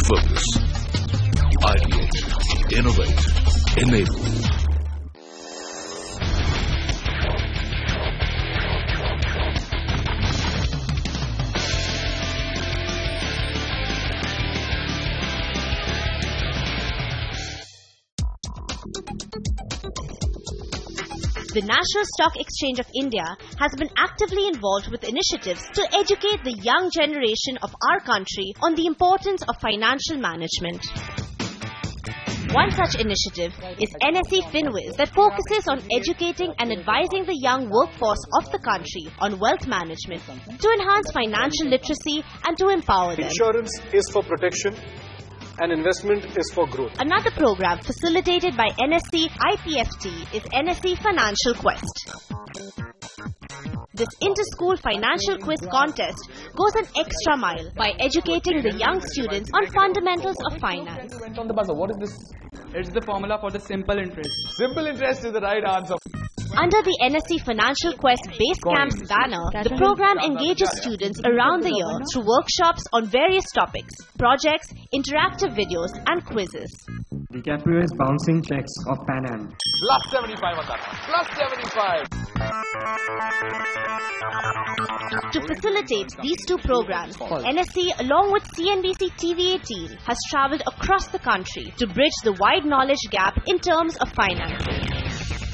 Focus. Ideate. Innovate. Enable. The National Stock Exchange of India has been actively involved with initiatives to educate the young generation of our country on the importance of financial management. One such initiative is Nse Fq that focuses on educating and advising the young workforce of the country on wealth management to enhance financial literacy and to empower them. Insurance is for protection and investment is for growth. Another program facilitated by NSE IPFT is NSE Financial Quest. This inter-school financial quiz contest goes an extra mile by educating the young students on fundamentals of finance. Went on the buzzer. What is this? It's the formula for the simple interest. Simple interest is the right answer. Under the NSE Financial Quest Base Camps banner, the program engages students around the year through workshops on various topics, projects, interactive videos and quizzes. DiCaprio is bouncing checks of Pan Am. Plus 75 on that. Plus 75. To facilitate these two programs, NSE along with CNBC TV18 has travelled across the country to bridge the wide knowledge gap in terms of financing.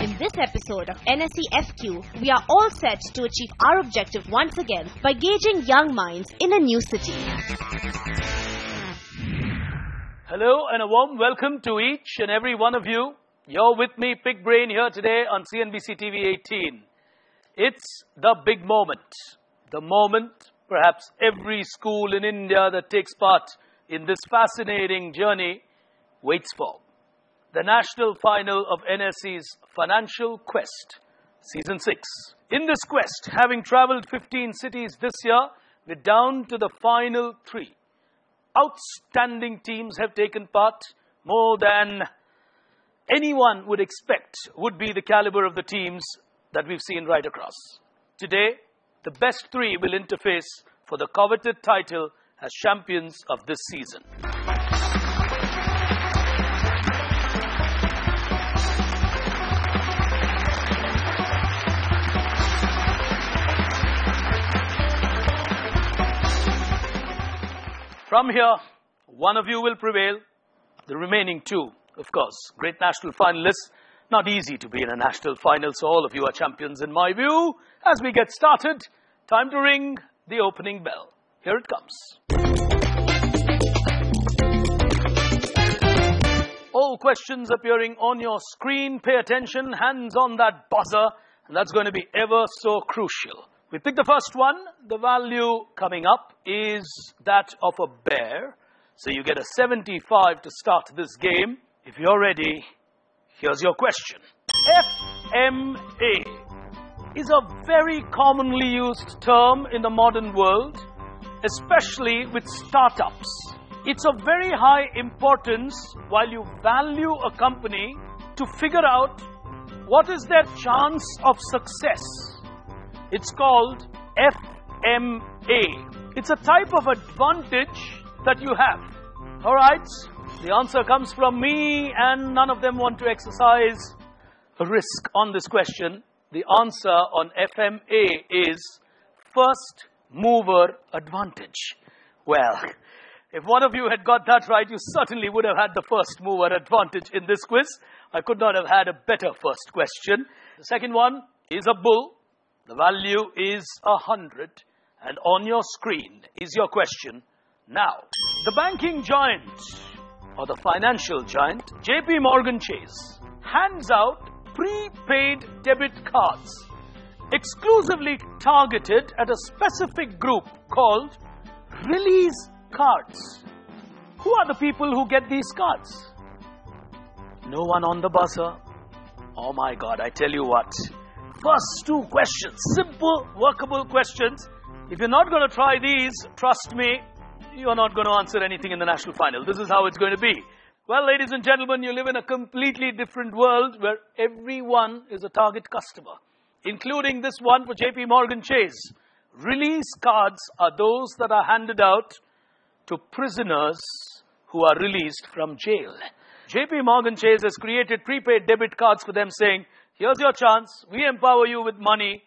In this episode of Nse Fq, we are all set to achieve our objective once again by gauging young minds in a new city. Hello and a warm welcome to each and every one of you. You're with me, Pig Brain, here today on CNBC TV 18. It's the big moment. The moment perhaps every school in India that takes part in this fascinating journey waits for. The national final of NSE's Financial Quest, Season 6. In this quest, having travelled 15 cities this year, we're down to the final 3. Outstanding teams have taken part, more than anyone would expect would be the caliber of the teams that we've seen right across. Today, the best 3 will interface for the coveted title as champions of this season. From here, one of you will prevail. The remaining 2, of course, great national finalists. Not easy to be in a national final, so all of you are champions in my view. As we get started, time to ring the opening bell. Here it comes. All questions appearing on your screen. Pay attention, hands on that buzzer, and that's going to be ever so crucial. We pick the first one. The value coming up is that of a bear. So you get a 75 to start this game. If you're ready, here's your question. FMA is a very commonly used term in the modern world, especially with startups. It's of very high importance while you value a company to figure out what is their chance of success. It's called FMA. It's a type of advantage that you have. All right, the answer comes from me and none of them want to exercise a risk on this question. The answer on FMA is first mover advantage. Well, if one of you had got that right, you certainly would have had the first mover advantage in this quiz. I could not have had a better first question. The second one is a bull. The value is 100, and on your screen is your question now. The banking giant, or the financial giant, JP Morgan Chase, hands out prepaid debit cards exclusively targeted at a specific group called release cards. Who are the people who get these cards? No one on the buzzer? Oh my God, I tell you what. First 2 questions, simple, workable questions. If you're not going to try these, trust me, you're not going to answer anything in the national final. This is how it's going to be. Well, ladies and gentlemen, you live in a completely different world where everyone is a target customer, including this one for JP Morgan Chase. Release cards are those that are handed out to prisoners who are released from jail. JP Morgan Chase has created prepaid debit cards for them saying, here's your chance, we empower you with money,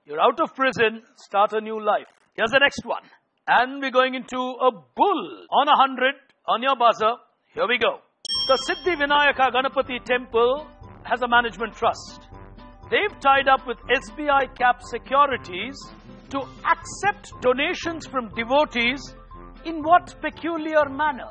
you're out of prison, start a new life. Here's the next one. And we're going into a bull on 100 on your buzzer. Here we go. The Siddhi Vinayaka Ganapati Temple has a management trust. They've tied up with SBI Cap Securities to accept donations from devotees in what peculiar manner?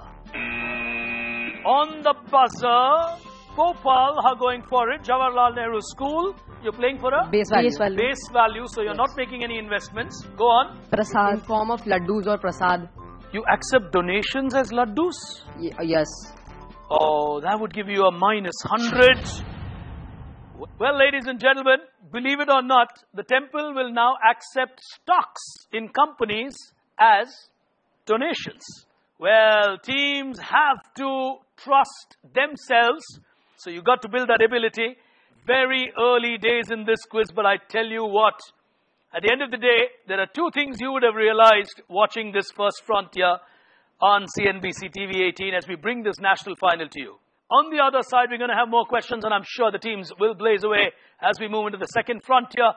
On the buzzer, Gopal are going for it. Jawaharlal Nehru School. You're playing for a? Base value. Base value, so you're not making any investments. Go on. Prasad. In form of laddus or prasad. You accept donations as laddus? Yes. Oh, that would give you a minus 100. Well, ladies and gentlemen, believe it or not, the temple will now accept stocks in companies as donations. Well, teams have to trust themselves. So you got to build that ability. Very early days in this quiz, but I tell you what, at the end of the day, there are two things you would have realized watching this first frontier on CNBC TV 18 as we bring this national final to you. On the other side, we're going to have more questions, and I'm sure the teams will blaze away as we move into the second frontier.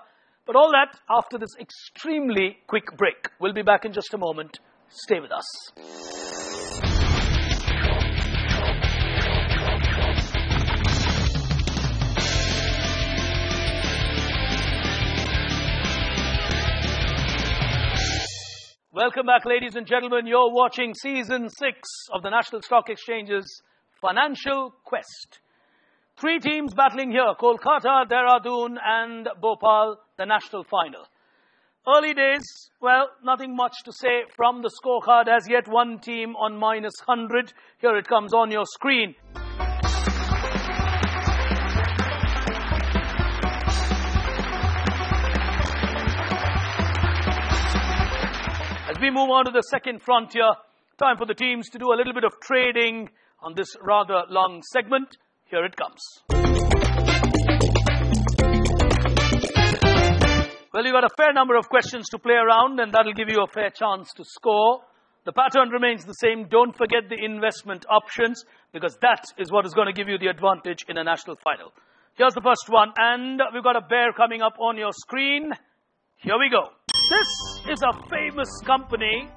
But all that after this extremely quick break. We'll be back in just a moment. Stay with us. Welcome back, ladies and gentlemen. You're watching Season 6 of the National Stock Exchange's Financial Quest. Three teams battling here, Kolkata, Dehradun and Bhopal, the national final. Early days, well, nothing much to say from the scorecard as yet. One team on minus 100. Here it comes on your screen. As we move on to the second frontier, time for the teams to do a little bit of trading on this rather long segment. Here it comes. Well, you've got a fair number of questions to play around, and that'll give you a fair chance to score. The pattern remains the same. Don't forget the investment options, because that is what is going to give you the advantage in a national final. Here's the first one, and we've got a bear coming up on your screen. Here we go. This is a famous company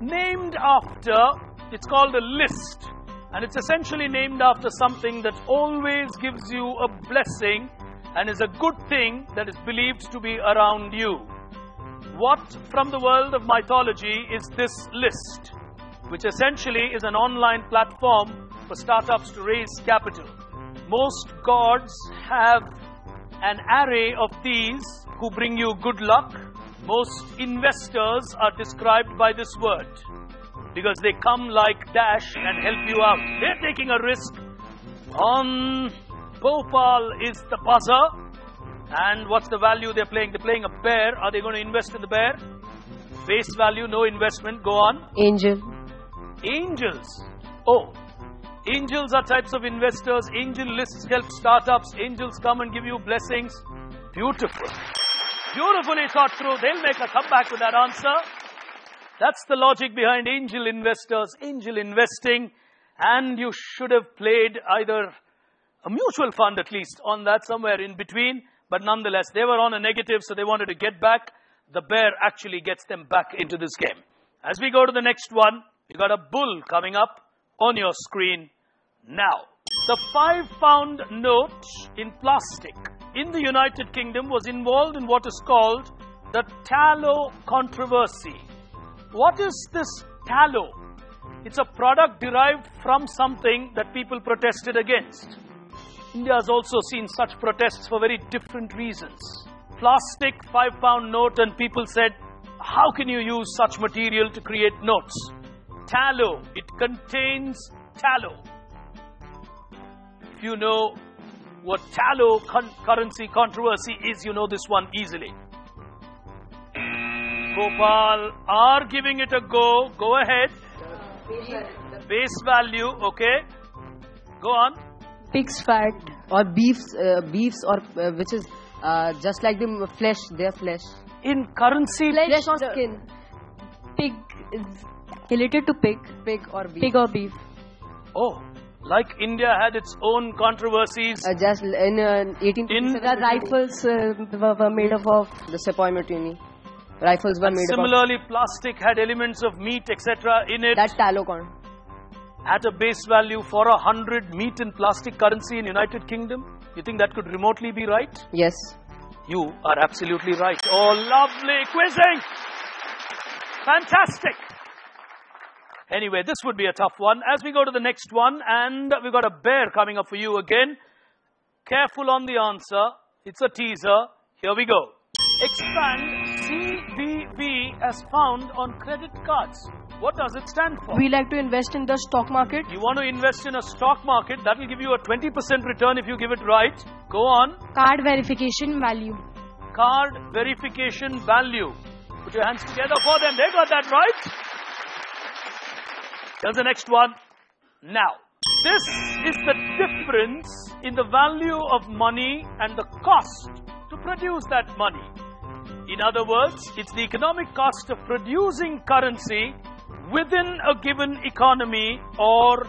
named after, it's called a list. And it's essentially named after something that always gives you a blessing and is a good thing that is believed to be around you. What from the world of mythology is this list? Which essentially is an online platform for startups to raise capital. Most gods have an array of these who bring you good luck. Most investors are described by this word, because they come like dash and help you out. They're taking a risk. On Bhopal is the buzzer. And what's the value they're playing? They're playing a bear. Are they going to invest in the bear? Base value, no investment. Go on. Angel. Angels. Oh, angels are types of investors. Angel lists help startups. Angels come and give you blessings. Beautiful. Beautifully thought through. They'll make a comeback with that answer. That's the logic behind angel investors, angel investing. And you should have played either a mutual fund at least on that, somewhere in between. But nonetheless, they were on a negative, so they wanted to get back. The bear actually gets them back into this game. As we go to the next one, you got a bull coming up on your screen now. The 5-pound note in plastic in the United Kingdom was involved in what is called the tallow controversy. What is this tallow? It's a product derived from something that people protested against. India has also seen such protests for very different reasons. Plastic 5-pound note, and people said, how can you use such material to create notes? Tallow, it contains tallow. If you know what tallow currency controversy is, you know this one easily. Gopal are giving it a go. Go ahead. Base value, okay. Go on. Pig's fat or beefs or which is just like the flesh, their flesh. in currency? Flesh or skin? Pig is related to pig. Pig or beef? Pig or beef. Oh, like India had its own controversies. Just in 1857, The rifles were made of the Sepoy Mutiny. Rifles were made Similarly, plastic had elements of meat, etc. in it. of that tallow corn. At a base value for 100 meat and plastic currency in United Kingdom. You think that could remotely be right? Yes. You are absolutely right. Oh, lovely quizzing! Fantastic! Anyway, this would be a tough one. As we go to the next one, and we've got a bear coming up for you again. Careful on the answer. It's a teaser. Here we go. Expand CVV as found on credit cards. What does it stand for? We like to invest in the stock market. You want to invest in a stock market, that will give you a 20% return if you give it right. Go on. Card verification value. Card verification value. Put your hands together for them. They got that right. Here's the next one. Now, this is the difference in the value of money and the cost to produce that money. In other words, it's the economic cost of producing currency within a given economy or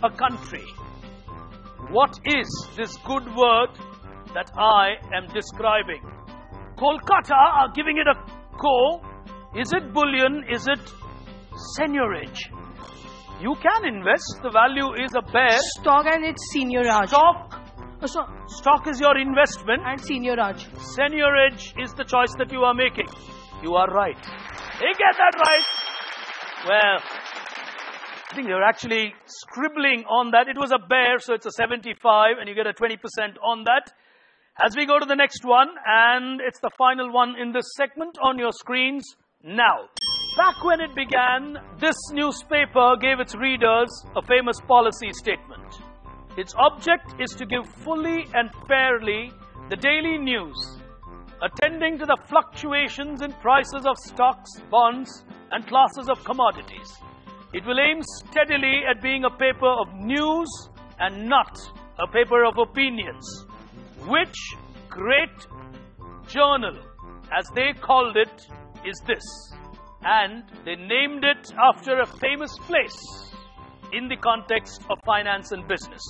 a country. What is this good word that I am describing? Kolkata are giving it a go. Is it bullion? Is it seigniorage? You can invest. The value is a bear. Stock and its seniorage. Stock is your investment. And seniorage. Seigniorage is the choice that you are making. You are right. They get that right. Well, I think you're actually scribbling on that. It was a bear, so it's a 75, and you get a 20% on that. As we go to the next one, and it's the final one in this segment on your screens now. Back when it began, this newspaper gave its readers a famous policy statement. Its object is to give fully and fairly the daily news, attending to the fluctuations in prices of stocks, bonds, and classes of commodities. It will aim steadily at being a paper of news and not a paper of opinions. Which great journal, as they called it, is this? And they named it after a famous place in the context of finance and business.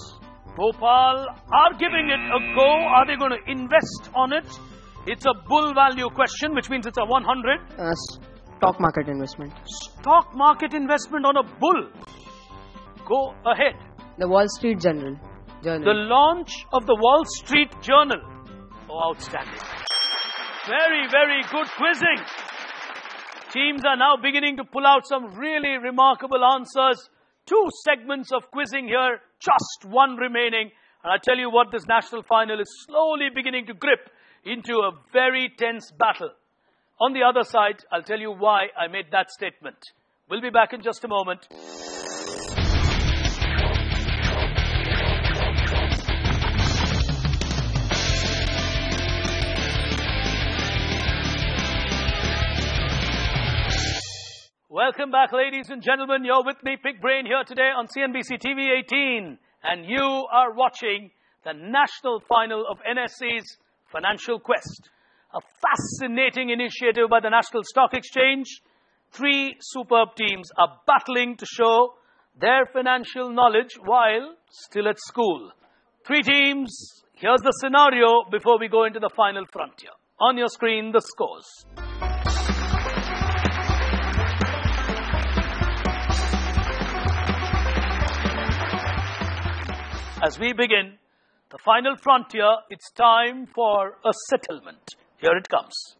Bhopal are giving it a go. Are they going to invest on it? It's a bull value question, which means it's a 100. Stock market investment. Stock market investment on a bull. Go ahead. The Wall Street Journal. The launch of the Wall Street Journal. Oh, outstanding. Very, very good quizzing. Teams are now beginning to pull out some really remarkable answers. 2 segments of quizzing here, just 1 remaining. And I tell you what, this national final is slowly beginning to grip into a very tense battle. On the other side, I'll tell you why I made that statement. We'll be back in just a moment. Welcome back, ladies and gentlemen. You're with me, Big Brain, here today on CNBC TV 18. And you are watching the national final of NSE's Financial Quest. A fascinating initiative by the National Stock Exchange. 3 superb teams are battling to show their financial knowledge while still at school. 3 teams. Here's the scenario before we go into the final frontier. On your screen, the scores. As we begin the final frontier, it's time for a settlement. Here it comes.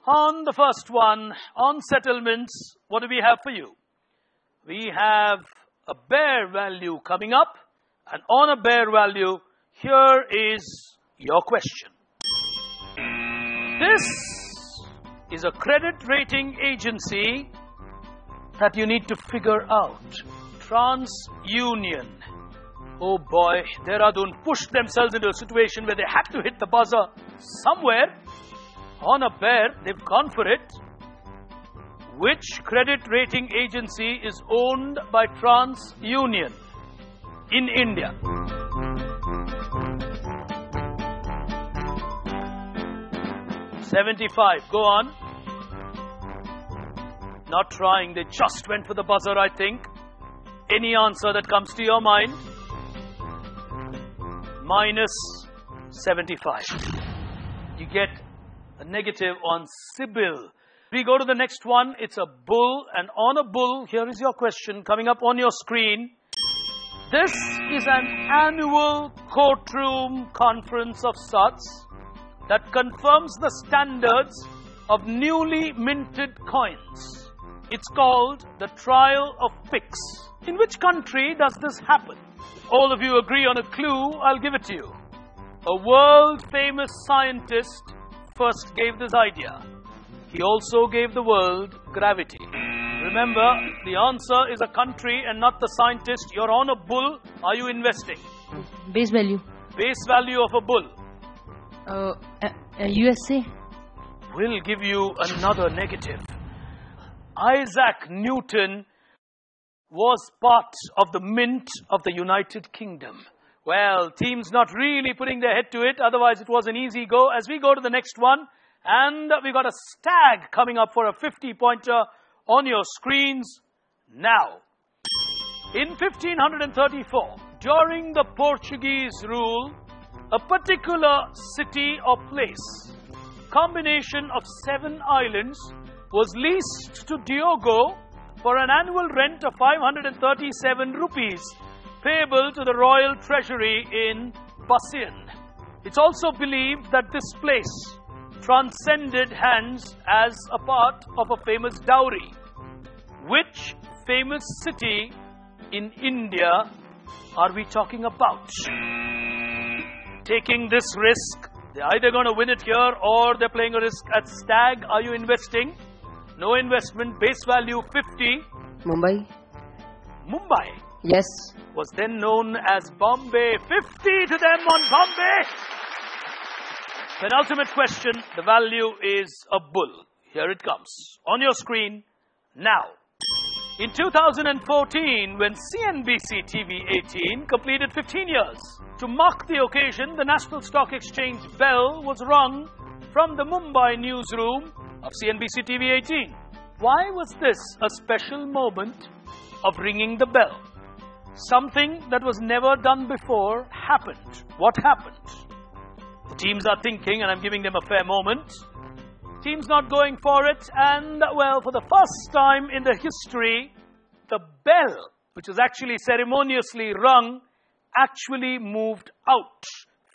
On the first one, on settlements, what do we have for you? We have a bear value coming up, and on a bear value, here is your question. This is a credit rating agency that you need to figure out. TransUnion. Oh boy, Dehradun pushed themselves into a situation where they had to hit the buzzer somewhere. On a bear, they've gone for it. Which credit rating agency is owned by TransUnion in India? 75. Go on. Not trying. They just went for the buzzer, I think. Any answer that comes to your mind? Minus 75. You get a negative on Sibyl. We go to the next one. It's a bull. And on a bull, here is your question coming up on your screen. This is an annual courtroom conference of sorts that confirms the standards of newly minted coins. It's called the Trial of Pix. In which country does this happen? All of you agree on a clue. I'll give it to you. A world-famous scientist first gave this idea. He also gave the world gravity. Remember, the answer is a country and not the scientist. You're on a bull. Are you investing? Base value. Base value of a bull. USA. We'll give you another negative. Isaac Newton was part of the mint of the United Kingdom. Well, team's not really putting their head to it. Otherwise, it was an easy go. As we go to the next one, and we got a stag coming up for a 50-pointer on your screens now. In 1534, during the Portuguese rule, a particular city or place, combination of 7 islands, was leased to Diogo for an annual rent of 537 rupees, payable to the royal treasury in Basian. It's also believed that this place transcended hands as a part of a famous dowry. Which famous city in India are we talking about? Taking this risk, they're either going to win it here or they're playing a risk at stag. Are you investing? No investment, base value 50. Mumbai? Mumbai Yes. was then known as Bombay. 50 to them on Bombay. Penultimate question, the value is a bull. Here it comes on your screen now. In 2014, when CNBC TV 18 completed 15 years, to mark the occasion, the National Stock Exchange bell was rung from the Mumbai newsroom of CNBC TV 18. Why was this a special moment of ringing the bell? Something that was never done before happened. What happened? The teams are thinking, and I'm giving them a fair moment. Team's not going for it, and well, for the first time in the history, the bell, which was actually ceremoniously rung, actually moved out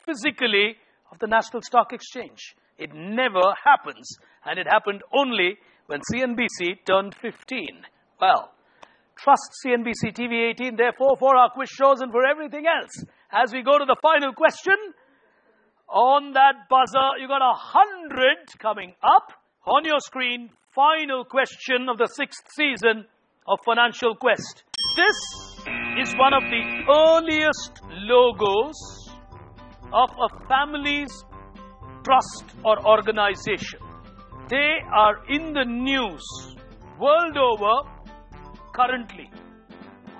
physically of the National Stock Exchange. It never happens, and it happened only when CNBC turned 15. Well, trust CNBC TV 18, therefore, for our quiz shows and for everything else. As we go to the final question, on that buzzer, you got 100 coming up on your screen. Final question of the 6th season of Financial Quest. This is one of the earliest logos of a family's trust or organization. They are in the news world over currently.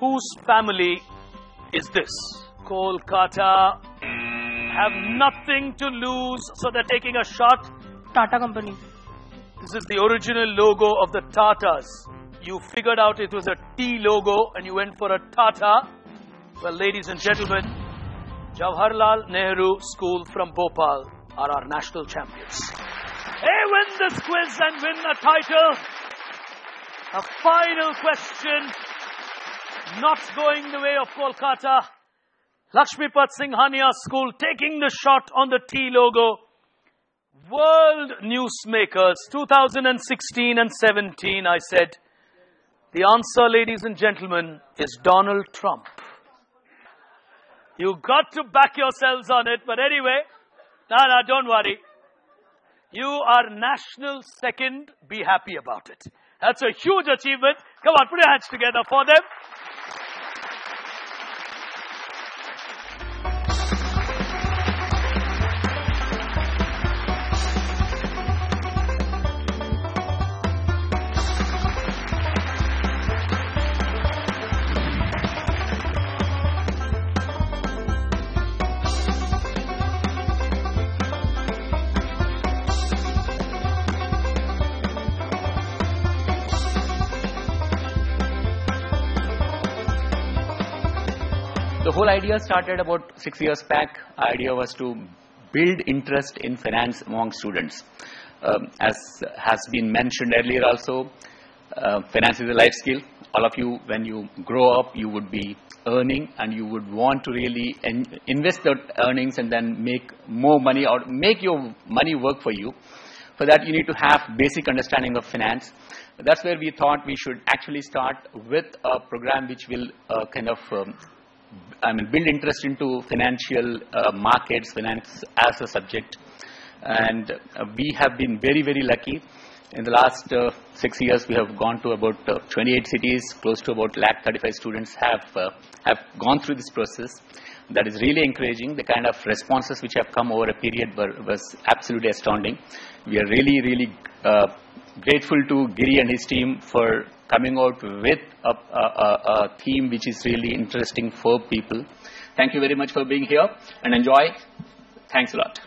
Whose family is this? Kolkata have nothing to lose, so they're taking a shot. Tata Company. This is the original logo of the Tatas. You figured out it was a T logo and you went for a Tata. Well, ladies and gentlemen, Jawaharlal Nehru School from Bhopal are our national champions. They win this quiz and win a title. A final question, not going the way of Kolkata. Lakshmipat Singhania School taking the shot on the T logo. World Newsmakers 2016 and 17, I said. The answer, ladies and gentlemen, is Donald Trump. You got to back yourselves on it, but anyway, no, don't worry. You are national second. Be happy about it. That's a huge achievement. Come on, put your hands together for them. the whole idea started about 6 years back. Idea was to build interest in finance among students. As has been mentioned earlier also, finance is a life skill. All of you, when you grow up, you would be earning and you would want to really invest the earnings and then make more money or make your money work for you. For that, you need to have basic understanding of finance. That's where we thought we should actually start with a program which will build interest into financial markets, finance as a subject. And we have been very, very lucky. In the last 6 years, we have gone to about 28 cities, close to about 135 students have gone through this process. That is really encouraging. The kind of responses which have come over a period was absolutely astounding. We are really, really grateful to Giri and his team for coming out with a theme which is really interesting for people. Thank you very much for being here and enjoy. Thanks a lot.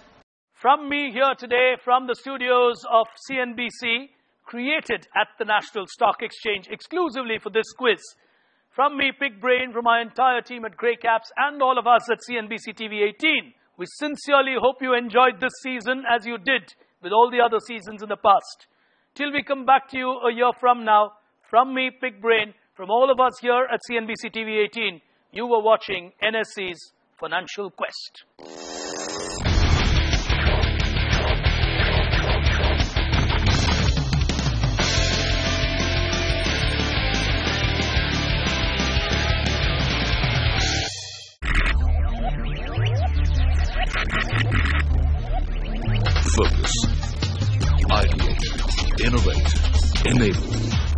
From me here today, from the studios of CNBC, created at the National Stock Exchange exclusively for this quiz. From me, Big Brain, from my entire team at Grey Caps and all of us at CNBC TV 18, we sincerely hope you enjoyed this season as you did with all the other seasons in the past. Till we come back to you a year from now, from me, Big Brain, from all of us here at CNBC TV 18, you were watching NSE's Financial Quest. Focus. Ideate. Innovate. Enable.